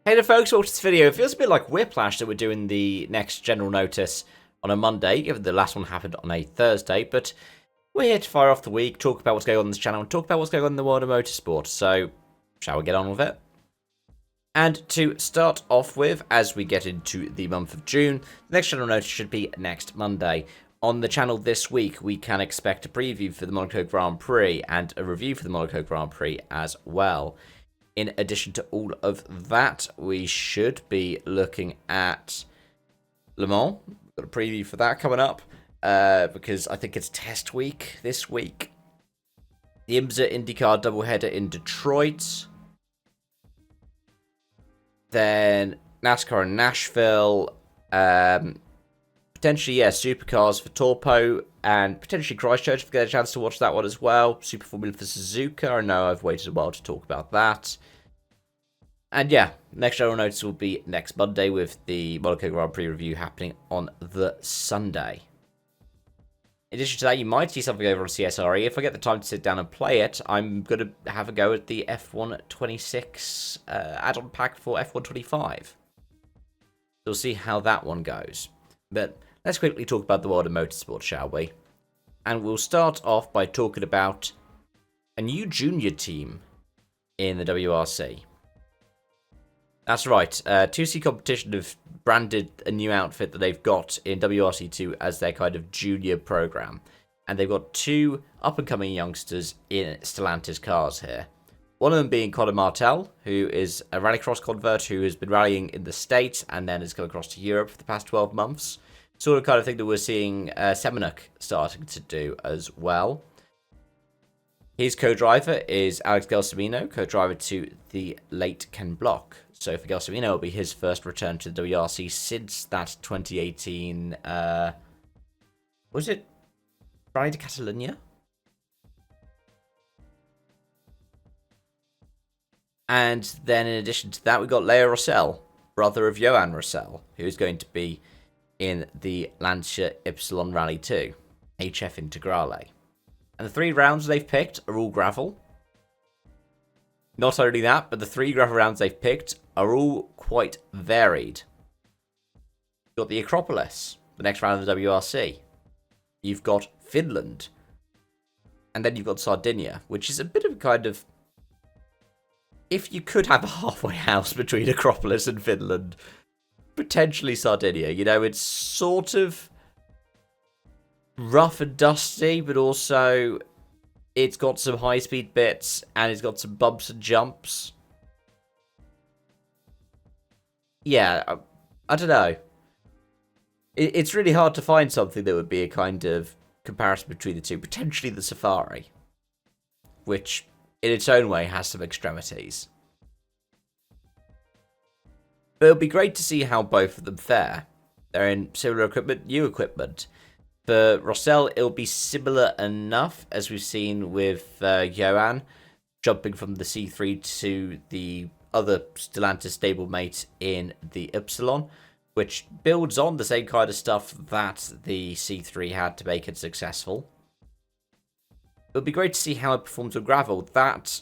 Hey there folks, welcome to this video. It feels a bit like Whiplash that we're doing the next general notice on a Monday, given the last one happened on a Thursday, but we're here to fire off the week, talk about what's going on this channel, and talk about what's going on in the world of motorsport, so shall we get on with it? And to start off with, as we get into the month of June, the next general notice should be next Monday. On the channel this week, we can expect a preview for the Monaco Grand Prix and a review for the Monaco Grand Prix as well. In addition to all of that, we should be looking at Le Mans. We've got a preview for that coming up because I think it's test week this week. The IMSA IndyCar doubleheader in Detroit. Then NASCAR in Nashville. Potentially, supercars for Torpo and potentially Christchurch if we get a chance to watch that one as well. Super Formula for Suzuka. I know I've waited a while to talk about that. And yeah, next general notice will be next Monday with the Monaco Grand Prix review happening on the Sunday. In addition to that, you might see something over on CSRE. If I get the time to sit down and play it, I'm going to have a go at the F126 add-on pack for F125. We'll see how that one goes. But let's quickly talk about the world of motorsport, shall we? And we'll start off by talking about a new junior team in the WRC. That's right, 2C Competition have branded a new outfit that they've got in WRC2 as their kind of junior program. And they've got two up-and-coming youngsters in Stellantis cars here. One of them being Colin Martell, who is a rallycross convert who has been rallying in the States and then has come across to Europe for the past 12 months. Sort of kind of thing that we're seeing Semenuk starting to do as well. His co-driver is Alex Gelsomino, co-driver to the late Ken Block. So for Gelsomino, it'll be his first return to the WRC since that 2018, was it Rally de Catalunya? And then in addition to that, we've got Leo Rossell, brother of Johan Rossell, who is going to be in the Lancia Ypsilon Rally 2, HF Integrale. And the 3 rounds they've picked are all gravel. Not only that, but the 3 gravel rounds they've picked are all quite varied. You've got the Acropolis, the next round of the WRC. You've got Finland. And then you've got Sardinia, which is a bit of a kind of... If you could have a halfway house between Acropolis and Finland, potentially Sardinia. You know, it's sort of rough and dusty, but also it's got some high-speed bits, and it's got some bumps and jumps. Yeah, I don't know. It's really hard to find something that would be a kind of comparison between the two. Potentially the Safari, which in its own way has some extremities. But it'll be great to see how both of them fare. They're in similar equipment, new equipment. For Rossell, it'll be similar enough as we've seen with Johan, jumping from the C3 to the other Stellantis stablemate in the Ypsilon, which builds on the same kind of stuff that the C3 had to make it successful. It'll be great to see how it performs on gravel. That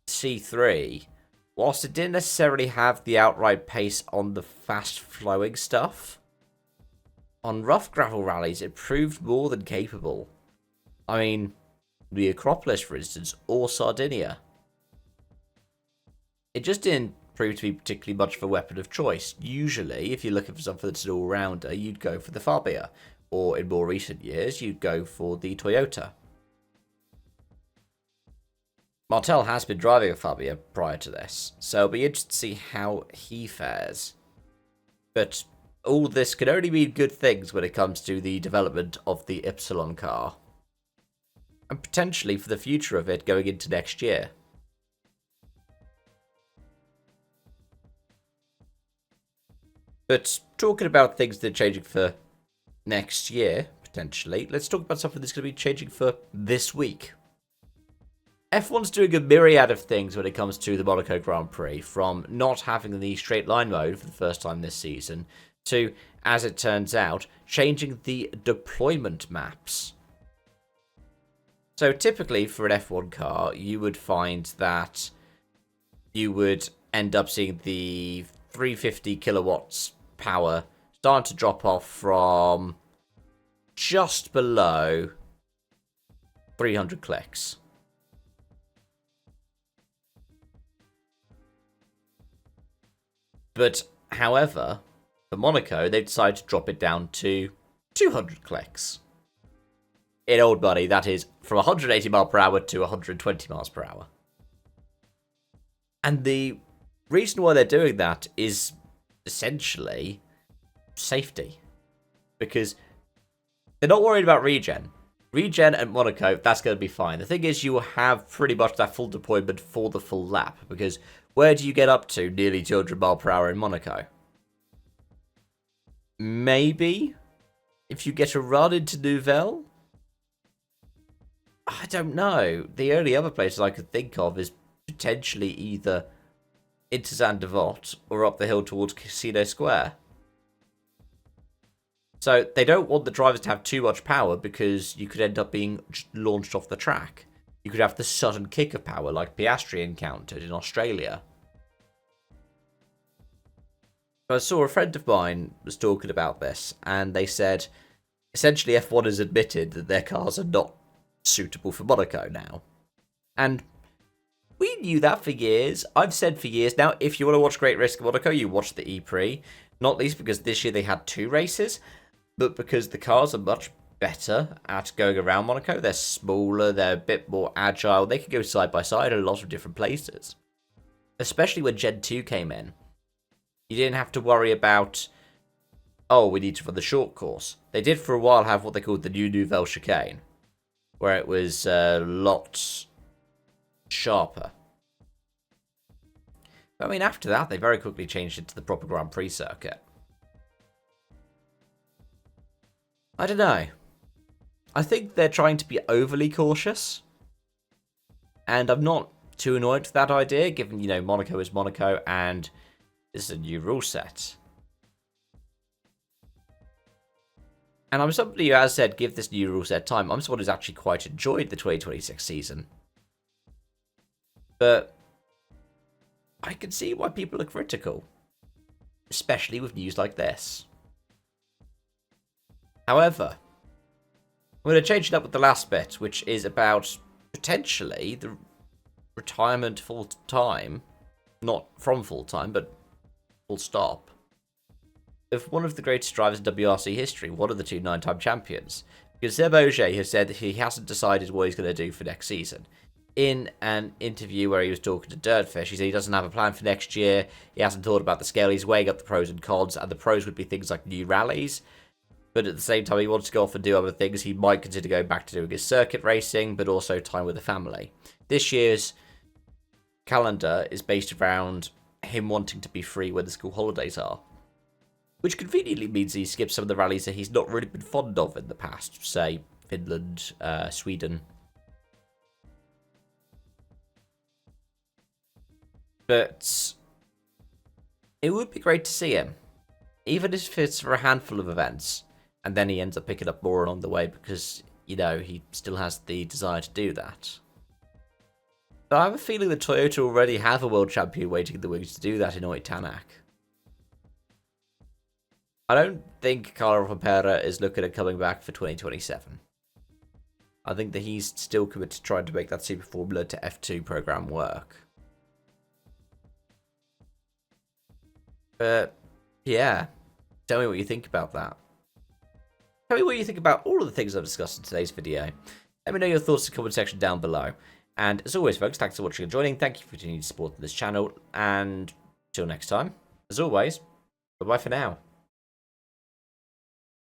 C3, whilst it didn't necessarily have the outright pace on the fast-flowing stuff, on rough gravel rallies, it proved more than capable. I mean, the Acropolis, for instance, or Sardinia. It just didn't prove to be particularly much of a weapon of choice. Usually, if you're looking for something that's an all-rounder, you'd go for the Fabia. Or, in more recent years, you'd go for the Toyota. Martell has been driving a Fabia prior to this, so it'll be interesting to see how he fares. But all this can only mean good things when it comes to the development of the Ypsilon car. And potentially for the future of it going into next year. But talking about things that are changing for next year, potentially, let's talk about something that's going to be changing for this week. F1's doing a myriad of things when it comes to the Monaco Grand Prix, from not having the straight line mode for the first time this season, to, as it turns out, changing the deployment maps. So typically for an F1 car, you would find that you would end up seeing the 350 kilowatts power starting to drop off from just below 300 clicks. But, however, for Monaco, they've decided to drop it down to 200 clicks. In old money, that is from 180 miles per hour to 120 miles per hour. And the reason why they're doing that is essentially safety. Because they're not worried about regen. Regen at Monaco, that's going to be fine. The thing is, you will have pretty much that full deployment for the full lap. Because where do you get up to nearly 200 miles per hour in Monaco? Maybe if you get a run into Nouvelle? I don't know. The only other places I could think of is potentially either into Zandvoort or up the hill towards Casino Square. So they don't want the drivers to have too much power because you could end up being launched off the track. You could have the sudden kick of power like Piastri encountered in Australia. I saw a friend of mine was talking about this, and they said essentially F1 has admitted that their cars are not suitable for Monaco now. And we knew that for years. I've said for years now, if you want to watch Great Risk Monaco, you watch the E-Prix. Not least because this year they had 2 races, but because the cars are much better at going around Monaco. They're smaller, they're a bit more agile. They can go side by side in a lot of different places. Especially when Gen 2 came in. You didn't have to worry about, oh, we need to run the short course. They did for a while have what they called the New Nouvelle chicane, where it was a lot sharper. But I mean, after that, they very quickly changed it to the proper Grand Prix circuit. I don't know. I think they're trying to be overly cautious. And I'm not too annoyed with that idea, given, you know, Monaco is Monaco and this is a new rule set. And I'm somebody who has said, give this new rule set time. I'm someone who's actually quite enjoyed the 2026 season. But I can see why people are critical. Especially with news like this. However, I'm going to change it up with the last bit, which is about potentially the retirement full-time. Not from full-time, but full stop. Of one of the greatest drivers in WRC history, one of the 2 9-time champions. Because Seb Ogier has said that he hasn't decided what he's going to do for next season. In an interview where he was talking to Dirtfish, he said he doesn't have a plan for next year. He hasn't thought about the scale. He's weighing up the pros and cons, and the pros would be things like new rallies. But at the same time, he wants to go off and do other things. He might consider going back to doing his circuit racing, but also time with the family. This year's calendar is based around him wanting to be free when the school holidays are. Which conveniently means he skips some of the rallies that he's not really been fond of in the past. Say, Finland, Sweden. But it would be great to see him. Even if it's for a handful of events. And then he ends up picking up more along the way because, you know, he still has the desire to do that. But I have a feeling that Toyota already have a world champion waiting in the wings to do that in Oit Tanak. I don't think Carlo Rompera is looking at coming back for 2027. I think that he's still committed to trying to make that Super Formula to F2 program work. But, yeah. Tell me what you think about that. Tell me what you think about all of the things I've discussed in today's video. Let me know your thoughts in the comment section down below. And as always, folks, thanks for watching and joining. Thank you for continuing to support this channel. And until next time, as always, bye-bye for now.